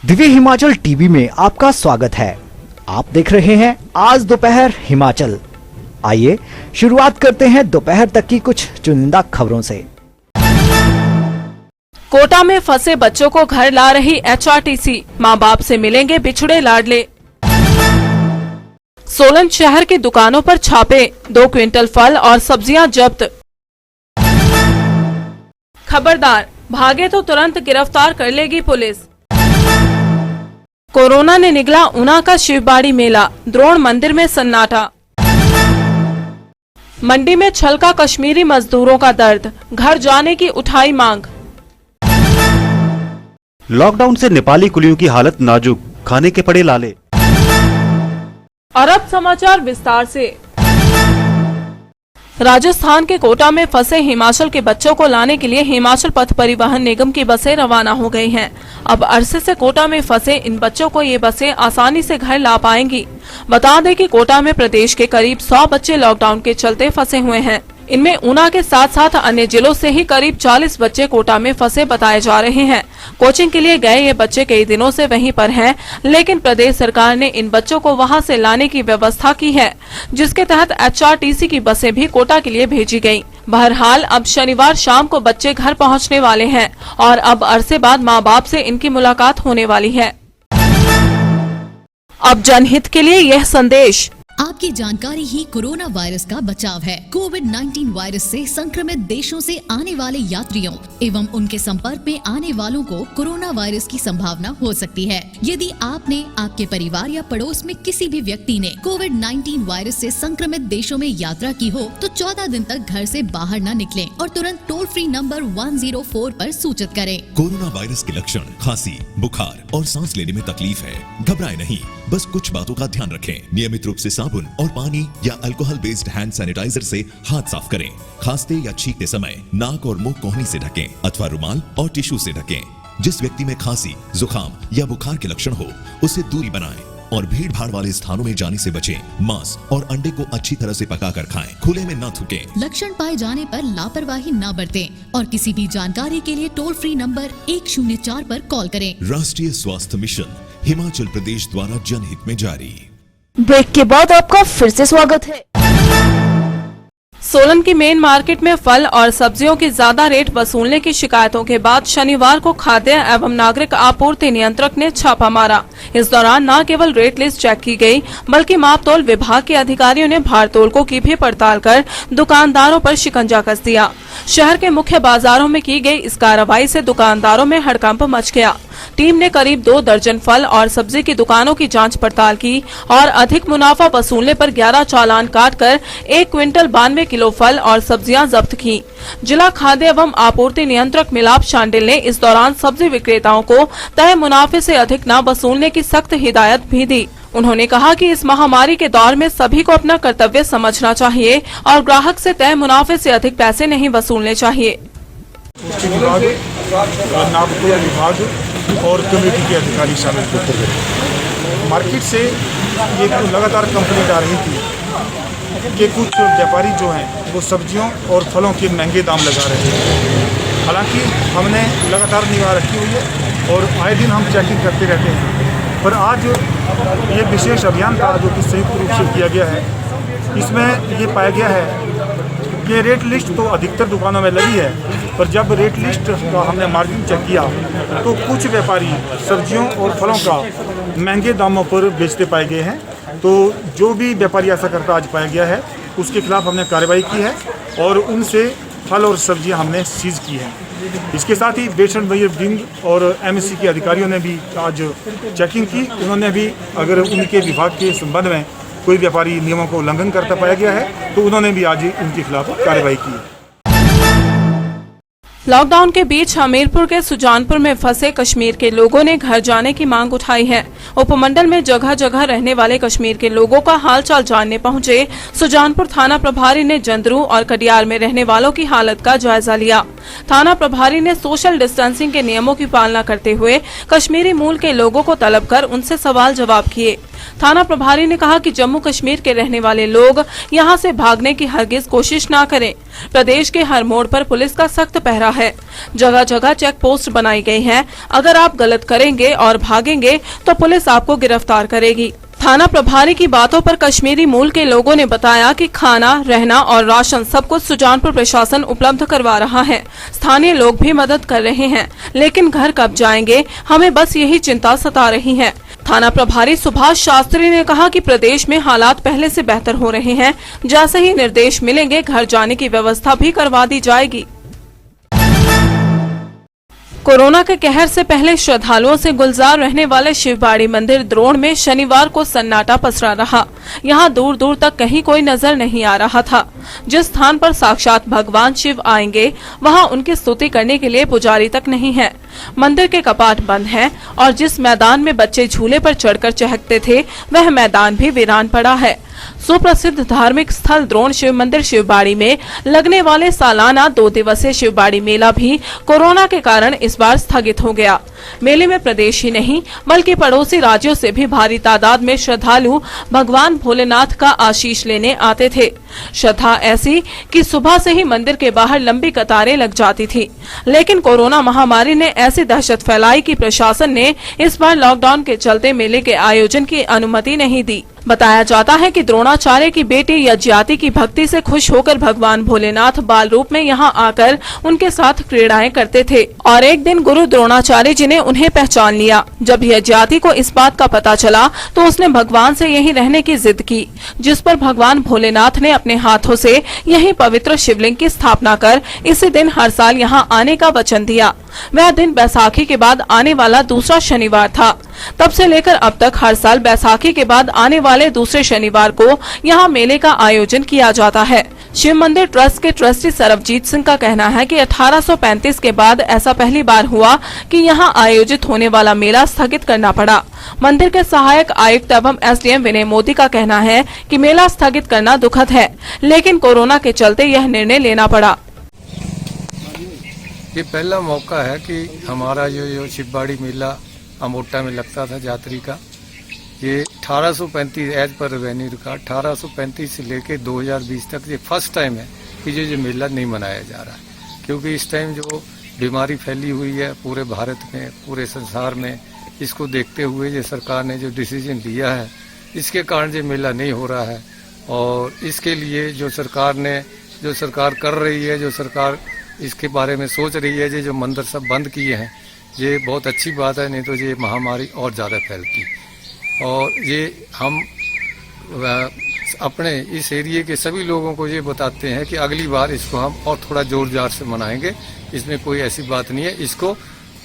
Divya Himachal TV में आपका स्वागत है। आप देख रहे हैं आज दोपहर हिमाचल। आइए शुरुआत करते हैं दोपहर तक की कुछ चुनिंदा खबरों से। कोटा में फंसे बच्चों को घर ला रही HRTC, मां बाप से मिलेंगे बिछड़े लाडले। सोलन शहर की दुकानों पर छापे, 2 क्विंटल फल और सब्जियां जब्त। खबरदार, भागे तो तुरंत गिरफ्तार कर लेगी पुलिस। कोरोना ने निगला ऊना का शिवबाड़ी मेला, द्रोण मंदिर में सन्नाटा। मंडी में छलका कश्मीरी मजदूरों का दर्द, घर जाने की उठाई मांग। लॉकडाउन से नेपाली कुलियों की हालत नाजुक, खाने के पड़े लाले। और अब समाचार विस्तार से। राजस्थान के कोटा में फंसे हिमाचल के बच्चों को लाने के लिए हिमाचल पथ परिवहन निगम की बसें रवाना हो गई हैं। अब अरसे से कोटा में फंसे इन बच्चों को ये बसें आसानी से घर ला पाएंगी। बता दें कि कोटा में प्रदेश के करीब 100 बच्चे लॉकडाउन के चलते फंसे हुए हैं। इनमें ऊना के साथ साथ अन्य जिलों से ही करीब 40 बच्चे कोटा में फंसे बताए जा रहे हैं। कोचिंग के लिए गए ये बच्चे कई दिनों से वहीं पर हैं, लेकिन प्रदेश सरकार ने इन बच्चों को वहां से लाने की व्यवस्था की है, जिसके तहत HRTC की बसें भी कोटा के लिए भेजी गयीं। बहरहाल अब शनिवार शाम को बच्चे घर पहुंचने वाले हैं और अब अरसे बाद माँ बाप से इनकी मुलाकात होने वाली है। अब जनहित के लिए यह संदेश। आपकी जानकारी ही कोरोना वायरस का बचाव है। कोविड-19 वायरस से संक्रमित देशों से आने वाले यात्रियों एवं उनके संपर्क में आने वालों को कोरोना वायरस की संभावना हो सकती है। यदि आपने, आपके परिवार या पड़ोस में किसी भी व्यक्ति ने कोविड-19 वायरस से संक्रमित देशों में यात्रा की हो तो 14 दिन तक घर से बाहर न निकलें और तुरंत टोल फ्री नंबर 104 पर सूचित करें। कोरोना वायरस के लक्षण खांसी, बुखार और सांस लेने में तकलीफ है। घबराएं नहीं, बस कुछ बातों का ध्यान रखें। नियमित रूप से साबुन और पानी या अल्कोहल बेस्ड हैंड सैनिटाइजर से हाथ साफ करें। खांसते या छींकते समय नाक और मुंह कोहनी से ढकें अथवा रुमाल और टिश्यू से ढकें। जिस व्यक्ति में खांसी, जुकाम या बुखार के लक्षण हो उससे दूरी बनाएं और भीड़ भाड़ वाले स्थानों में जाने से बचें। मांस और अंडे को अच्छी तरह से पकाकर खाएं, खुले में न थूकें। लक्षण पाए जाने पर लापरवाही न बरतें और किसी भी जानकारी के लिए टोल फ्री नंबर 104 पर कॉल करें। राष्ट्रीय स्वास्थ्य मिशन हिमाचल प्रदेश द्वारा जनहित में जारी। ब्रेक के बाद आपका फिर से स्वागत है। सोलन की मेन मार्केट में फल और सब्जियों की ज्यादा रेट वसूलने की शिकायतों के बाद शनिवार को खाद्य एवं नागरिक आपूर्ति नियंत्रक ने छापा मारा। इस दौरान न केवल रेट लिस्ट चेक की गई, बल्कि मापतोल विभाग के अधिकारियों ने भारतोलकों की भी पड़ताल कर दुकानदारों पर शिकंजा कस दिया। शहर के मुख्य बाजारों में की गई इस कार्रवाई से दुकानदारों में हड़कंप मच गया। टीम ने करीब 2 दर्जन फल और सब्जी की दुकानों की जांच पड़ताल की और अधिक मुनाफा वसूलने पर 11 चालान काटकर 1 क्विंटल 92 किलो फल और सब्जियां जब्त की। जिला खाद्य एवं आपूर्ति नियंत्रक मिलाप शांडिल ने इस दौरान सब्जी विक्रेताओं को तय मुनाफे से अधिक न वसूलने की सख्त हिदायत भी दी। उन्होंने कहा कि इस महामारी के दौर में सभी को अपना कर्तव्य समझना चाहिए और ग्राहक से तय मुनाफे से अधिक पैसे नहीं वसूलने चाहिए। और कमेटी के अधिकारी शामिल होते हुए मार्केट से ये लगातार कंप्लेंट आ रही थी कि कुछ व्यापारी जो हैं वो सब्जियों और फलों के महंगे दाम लगा रहे हैं। हालांकि हमने लगातार निगाह रखी हुई है और आए दिन हम चेकिंग करते रहते हैं, पर आज ये विशेष अभियान था जो कि संयुक्त रूप से किया गया है। इसमें ये पाया गया है कि रेट लिस्ट तो अधिकतर दुकानों में लगी है, पर जब रेट लिस्ट का हमने मार्जिन चेक किया तो कुछ व्यापारी सब्जियों और फलों का महंगे दामों पर बेचते पाए गए हैं। तो जो भी व्यापारी ऐसा करता आज पाया गया है उसके खिलाफ हमने कार्रवाई की है और उनसे फल और सब्जियां हमने सीज की हैं। इसके साथ ही बेसन बजर विंग और MSC के अधिकारियों ने भी आज चेकिंग की। उन्होंने भी अगर उनके विभाग के संबंध में कोई व्यापारी नियमों को उल्लंघन करता पाया गया है तो उन्होंने भी आज उनके खिलाफ कार्रवाई की। लॉकडाउन के बीच हमीरपुर के सुजानपुर में फंसे कश्मीर के लोगों ने घर जाने की मांग उठाई है। उपमंडल में जगह जगह रहने वाले कश्मीर के लोगों का हालचाल जानने पहुंचे सुजानपुर थाना प्रभारी ने जंदरू और कडियाल में रहने वालों की हालत का जायजा लिया। थाना प्रभारी ने सोशल डिस्टेंसिंग के नियमों की पालना करते हुए कश्मीरी मूल के लोगों को तलब कर उनसे सवाल जवाब किए। थाना प्रभारी ने कहा कि जम्मू कश्मीर के रहने वाले लोग यहां से भागने की हरगिज कोशिश न करें। प्रदेश के हर मोड़ पर पुलिस का सख्त पहरा है। जगह जगह चेक पोस्ट बनाई गई है। अगर आप गलत करेंगे और भागेंगे तो पुलिस आपको गिरफ्तार करेगी। थाना प्रभारी की बातों पर कश्मीरी मूल के लोगों ने बताया कि खाना, रहना और राशन सब कुछ सुजानपुर प्रशासन उपलब्ध करवा रहा है। स्थानीय लोग भी मदद कर रहे हैं, लेकिन घर कब जाएंगे, हमें बस यही चिंता सता रही है। थाना प्रभारी सुभाष शास्त्री ने कहा कि प्रदेश में हालात पहले से बेहतर हो रहे हैं। जैसे ही निर्देश मिलेंगे, घर जाने की व्यवस्था भी करवा दी जाएगी। कोरोना के कहर से पहले श्रद्धालुओं से गुलजार रहने वाले शिवबाड़ी मंदिर द्रोण में शनिवार को सन्नाटा पसरा रहा। यहां दूर दूर तक कहीं कोई नजर नहीं आ रहा था। जिस स्थान पर साक्षात भगवान शिव आएंगे, वहां उनकी स्तुति करने के लिए पुजारी तक नहीं है। मंदिर के कपाट बंद हैं और जिस मैदान में बच्चे झूले पर चढ़कर चहकते थे, वह मैदान भी वीरान पड़ा है। सुप्रसिद्ध धार्मिक स्थल द्रोण शिव मंदिर शिवबाड़ी में लगने वाले सालाना 2 दिवसीय शिवबाड़ी मेला भी कोरोना के कारण इस बार स्थगित हो गया। मेले में प्रदेश ही नहीं बल्कि पड़ोसी राज्यों से भी भारी तादाद में श्रद्धालु भगवान भोलेनाथ का आशीष लेने आते थे। श्रद्धा ऐसी कि सुबह से ही मंदिर के बाहर लंबी कतारें लग जाती थी। लेकिन कोरोना महामारी ने ऐसी दहशत फैलाई कि प्रशासन ने इस बार लॉकडाउन के चलते मेले के आयोजन की अनुमति नहीं दी। बताया जाता है कि द्रोणाचार्य की बेटी यज्ञाति की भक्ति से खुश होकर भगवान भोलेनाथ बाल रूप में यहां आकर उनके साथ क्रीड़ाएं करते थे और एक दिन गुरु द्रोणाचार्य जी ने उन्हें पहचान लिया। जब यज्ञाति को इस बात का पता चला तो उसने भगवान से यहीं रहने की जिद की, जिस पर भगवान भोलेनाथ ने अपने हाथों से यहीं पवित्र शिवलिंग की स्थापना कर इसी दिन हर साल यहाँ आने का वचन दिया। वह दिन बैसाखी के बाद आने वाला दूसरा शनिवार था। तब से लेकर अब तक हर साल बैसाखी के बाद आने वाले दूसरे शनिवार को यहाँ मेले का आयोजन किया जाता है। शिव मंदिर ट्रस्ट के ट्रस्टी सरबजीत सिंह का कहना है कि 1835 के बाद ऐसा पहली बार हुआ कि यहाँ आयोजित होने वाला मेला स्थगित करना पड़ा। मंदिर के सहायक आयुक्त एवं एसडीएम विनय मोदी का कहना है कि मेला स्थगित करना दुखद है, लेकिन कोरोना के चलते यह निर्णय लेना पड़ा। ये पहला मौका है कि हमारा जो शिवबाड़ी मेला अमोटा में लगता था जात्री का, ये 1835 एज पर रेवेन्यू रिकॉर्ड 1835 से लेके 2020 तक ये फर्स्ट टाइम है कि जो मेला नहीं मनाया जा रहा है। क्योंकि इस टाइम जो बीमारी फैली हुई है पूरे भारत में, पूरे संसार में, इसको देखते हुए ये सरकार ने जो डिसीजन लिया है, इसके कारण ये मेला नहीं हो रहा है। और इसके लिए जो सरकार कर रही है, जो सरकार इसके बारे में सोच रही है, जो मंदिर सब बंद किए हैं, ये बहुत अच्छी बात है। नहीं तो ये महामारी और ज़्यादा फैलती। और ये हम अपने इस एरिए के सभी लोगों को ये बताते हैं कि अगली बार इसको हम और थोड़ा जोर जार से मनाएंगे। इसमें कोई ऐसी बात नहीं है, इसको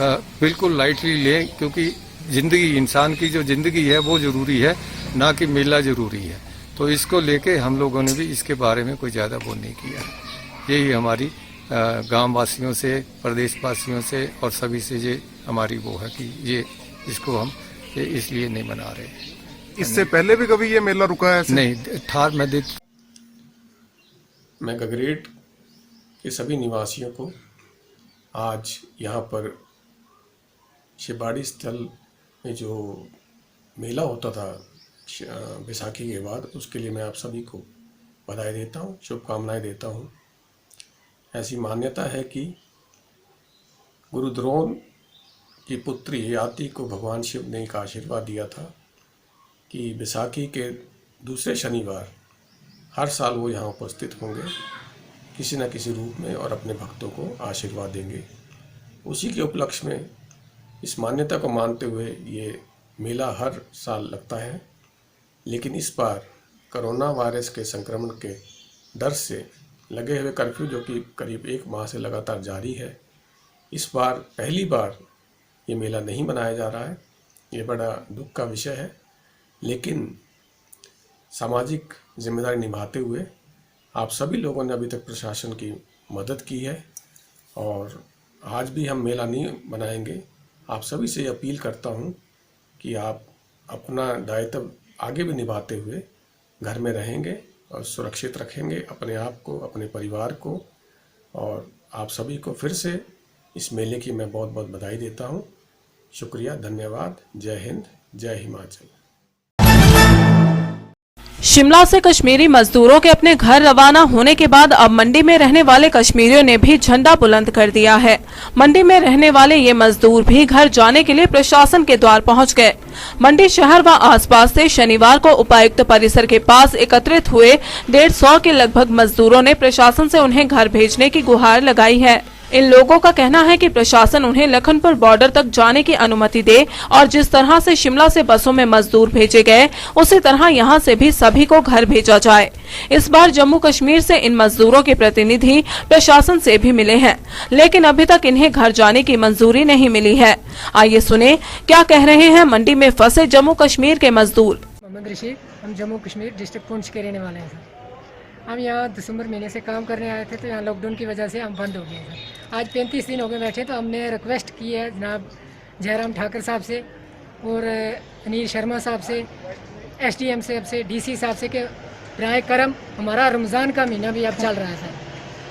बिल्कुल लाइटली लें, क्योंकि जिंदगी, इंसान की जो जिंदगी है वो ज़रूरी है, ना कि मेला ज़रूरी है। तो इसको लेके हम लोगों ने भी इसके बारे में कोई ज़्यादा वो नहीं किया। यही हमारी गांव वासियों से, प्रदेश वासियों से और सभी से ये हमारी वो है कि ये इसको हम इसलिए नहीं मना रहे। इससे पहले भी कभी ये मेला रुका है ऐसे? नहीं। मैं गगरेट के सभी निवासियों को आज यहाँ पर शिवबाड़ी स्थल में जो मेला होता था बैसाखी के बाद, उसके लिए मैं आप सभी को बधाई देता हूँ, शुभकामनाएं देता हूँ। ऐसी मान्यता है कि गुरु द्रोण की पुत्री यज्ञाति को भगवान शिव ने एक आशीर्वाद दिया था कि बैसाखी के दूसरे शनिवार हर साल वो यहाँ उपस्थित होंगे किसी न किसी रूप में और अपने भक्तों को आशीर्वाद देंगे। उसी के उपलक्ष्य में इस मान्यता को मानते हुए ये मेला हर साल लगता है। लेकिन इस बार कोरोना वायरस के संक्रमण के डर से लगे हुए कर्फ्यू, जो कि करीब 1 माह से लगातार जारी है, इस बार पहली बार ये मेला नहीं मनाया जा रहा है। ये बड़ा दुख का विषय है, लेकिन सामाजिक जिम्मेदारी निभाते हुए आप सभी लोगों ने अभी तक प्रशासन की मदद की है और आज भी हम मेला नहीं बनाएंगे। आप सभी से अपील करता हूँ कि आप अपना दायित्व आगे भी निभाते हुए घर में रहेंगे और सुरक्षित रखेंगे अपने आप को, अपने परिवार को। और आप सभी को फिर से इस मेले की मैं बहुत बहुत बधाई देता हूँ। शुक्रिया, धन्यवाद। जय हिंद, जय हिमाचल। शिमला से कश्मीरी मजदूरों के अपने घर रवाना होने के बाद अब मंडी में रहने वाले कश्मीरियों ने भी झंडा बुलंद कर दिया है। मंडी में रहने वाले ये मजदूर भी घर जाने के लिए प्रशासन के द्वार पहुंच गए। मंडी शहर व आसपास से शनिवार को उपायुक्त परिसर के पास एकत्रित हुए 150 के लगभग मजदूरों ने प्रशासन से उन्हें घर भेजने की गुहार लगाई है। इन लोगों का कहना है कि प्रशासन उन्हें लखनपुर बॉर्डर तक जाने की अनुमति दे और जिस तरह से शिमला से बसों में मजदूर भेजे गए उसी तरह यहां से भी सभी को घर भेजा जाए। इस बार जम्मू कश्मीर से इन मजदूरों के प्रतिनिधि प्रशासन से भी मिले हैं, लेकिन अभी तक इन्हें घर जाने की मंजूरी नहीं मिली है। आइए सुने क्या कह रहे हैं मंडी में फंसे जम्मू कश्मीर के मजदूर। मोहम्मद रशीद, हम जम्मू कश्मीर डिस्ट्रिक्ट पुंछ के रहने वाले हैं सर। हम यहाँ दिसंबर महीने से काम करने आए थे, तो यहाँ लॉकडाउन की वजह से हम बंद हो गए सर। आज 35 दिन हो गए बैठे, तो हमने रिक्वेस्ट की है जनाब जयराम ठाकर साहब से और अनिल शर्मा साहब से, SDM साहब से, DC साहब से कि राय करम हमारा रमज़ान का महीना भी अब चल रहा है सर,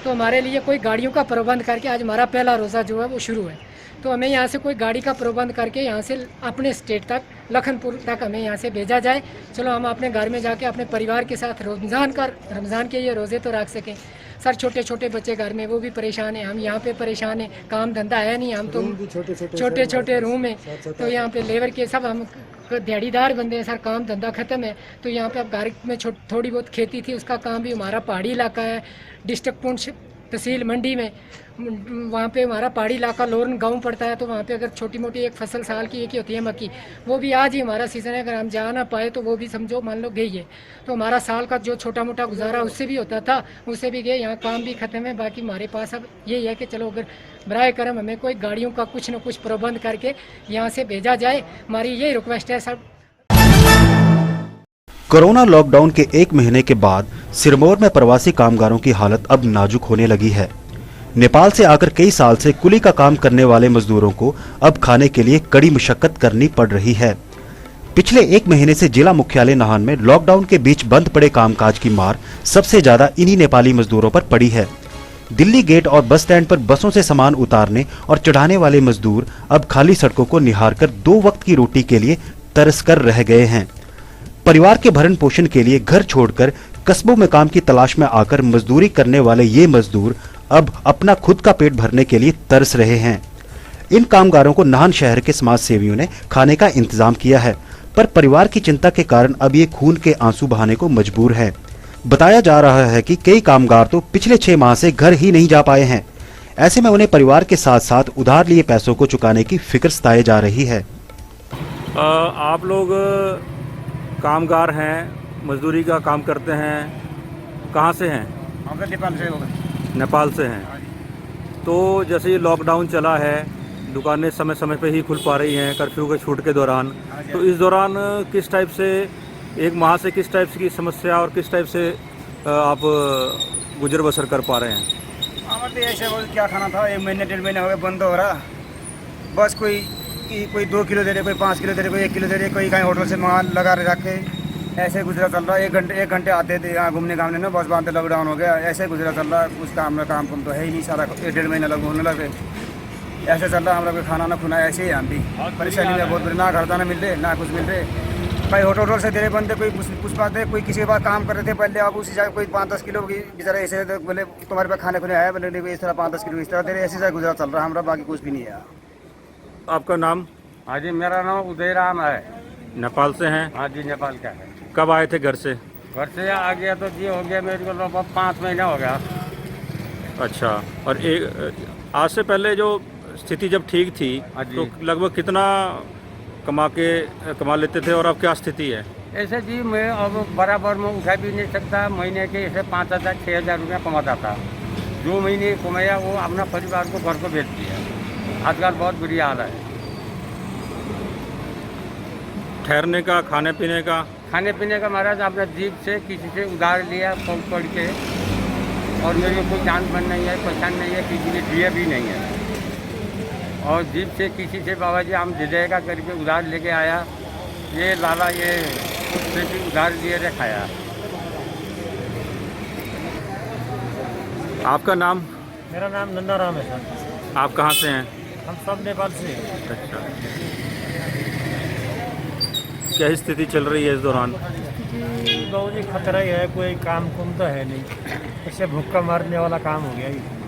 तो हमारे लिए कोई गाड़ियों का प्रबंध करके, आज हमारा पहला रोज़ा जो है वो शुरू है, तो हमें यहाँ से कोई गाड़ी का प्रबंध करके यहाँ से अपने स्टेट तक लखनपुर तक हमें यहाँ से भेजा जाए। चलो हम अपने घर में जाके अपने परिवार के साथ रमज़ान के ये रोज़े तो रख सकें सर। छोटे छोटे बच्चे घर में वो भी परेशान हैं, हम यहाँ पे परेशान हैं, काम धंधा है नहीं, हम तो छोटे छोटे रूम है, तो यहाँ पे लेबर के सब हम दिहाड़ीदार बंदे हैं सर, काम धंधा ख़त्म है। तो यहाँ पे अब घर में थोड़ी बहुत खेती थी, उसका काम भी, हमारा पहाड़ी इलाका है, डिस्ट्रिक्ट पुंछ तहसील मंडी में, वहाँ पे हमारा पहाड़ी इलाका लोरन गांव पड़ता है, तो वहाँ पे अगर छोटी मोटी एक फसल साल की एक ही होती है मक्की, वो भी आज ही हमारा सीज़न है, अगर हम जा ना पाए तो वो भी समझो मान लो गई है, तो हमारा साल का जो छोटा मोटा गुजारा उससे भी होता था, उससे भी गए, यहाँ काम भी ख़त्म है। बाकी हमारे पास अब यही है कि चलो अगर बराए करम हमें कोई गाड़ियों का कुछ न कुछ प्रबंध करके यहाँ से भेजा जाए, हमारी यही रिक्वेस्ट है सर। कोरोना लॉकडाउन के 1 महीने के बाद सिरमौर में प्रवासी कामगारों की हालत अब नाजुक होने लगी है। नेपाल से आकर कई साल से कुली का काम करने वाले मजदूरों को अब खाने के लिए कड़ी मशक्कत करनी पड़ रही है। पिछले 1 महीने से जिला मुख्यालय नाहन में लॉकडाउन के बीच बंद पड़े कामकाज की मार सबसे ज्यादा इन्हीं नेपाली मजदूरों पर पड़ी है। दिल्ली गेट और बस स्टैंड पर बसों से सामान उतारने और चढ़ाने वाले मजदूर अब खाली सड़कों को निहार कर 2 वक्त की रोटी के लिए तरस कर रह गए हैं। परिवार के भरण पोषण के लिए घर छोड़कर कस्बों में काम की तलाश में आकर मजदूरी करने वाले ये मजदूर अब अपना खुद का पेट भरने के लिए तरस रहे हैं। इन कामगारों को नाहन शहर के समाज सेवियों ने खाने का इंतजाम किया है, पर परिवार की चिंता के कारण अब ये खून के आंसू बहाने को मजबूर है। बताया जा रहा है कि कई कामगार तो पिछले 6 माह से घर ही नहीं जा पाए हैं। ऐसे में उन्हें परिवार के साथ साथ उधार लिए पैसों को चुकाने की फिक्र सताई जा रही है। आप लोग कामगार हैं, मजदूरी का काम करते हैं, कहाँ से हैं? हम नेपाल से। नेपाल से हैं। तो जैसे ये लॉकडाउन चला है, दुकानें समय समय पे ही खुल पा रही हैं कर्फ्यू के छूट के दौरान, तो इस दौरान किस टाइप से 1 माह से किस टाइप की समस्या और किस टाइप से आप गुजर बसर कर पा रहे हैं? हमारे तो ऐसे क्या खाना था, 1 महीने 1.5 महीने हो गए बंद हो रहा, बस कोई 2 किलो दे रहे, कोई 5 किलो दे रहे, कोई 1 किलो दे रहे, कोई कहीं होटल से मंगा लगा रखे, ऐसे गुजरा चल रहा है। 1 घंटे आते थे यहाँ घूमने घामने में, बस बांधते लॉकडाउन हो गया, ऐसे गुजरा चल रहा है। कुछ काम तो है ही नहीं, सारा 1.5 महीना लग होने लगे, ऐसे चल रहा है। हमारा खाना ना खुना ऐसे ही, हम भी परेशानी में बहुत बुरी, ना घर जाना मिल रहे ना कुछ मिल रहे। भाई होटल से दे रहे बंदे, कोई कुछ बात है, कोई किसी के पास काम कर रहे थे पहले, अब उसी जगह कोई 5-10 किलो बेचारा ऐसे बोले तुम्हारे पास खाने खुने आया, बोले इस तरह 5-10 किलो इस तरह दे रहे, ऐसे गुजरा चल रहा है हमारा, बाकी कुछ भी नहीं है। आपका नाम? हाँ जी, मेरा नाम उदय राम है। नेपाल से हैं? हाँ जी, नेपाल का है। कब आए थे घर से? घर से आ गया तो जी हो गया मेरे को लगभग 5 महीना हो गया। अच्छा, और आज से पहले जो स्थिति जब ठीक थी तो लगभग कितना कमा लेते थे और अब क्या स्थिति है? ऐसे जी मैं अब बराबर में उठा भी नहीं सकता, महीने के ऐसे 5,000-6,000 रुपया कमाता था। 2 महीने कमाया वो अपना परिवार को घर को भेज दिया। आजकल बहुत बुरी हाल है। ठहरने का, खाने पीने का महाराज आपने जीप से किसी से उधार लिया पड़ के, और मेरी कोई जान बन नहीं है, पहचान नहीं है, किसी ने दिया भी नहीं है। और जीप से किसी से बाबा जी हम दे देगा करके उधार लेके आया, ये लाला ये उससे भी उधार लिए रे खाया। आपका नाम? मेरा नाम नंदा राम है सर। आप कहाँ से हैं? हम सब नेपाल से हैं। अच्छा, क्या स्थिति चल रही है इस दौरान? स्थिति बहुत ही खतरा ही है, कोई काम कुम तो है नहीं, इससे भूखा मारने वाला काम हो गया ही।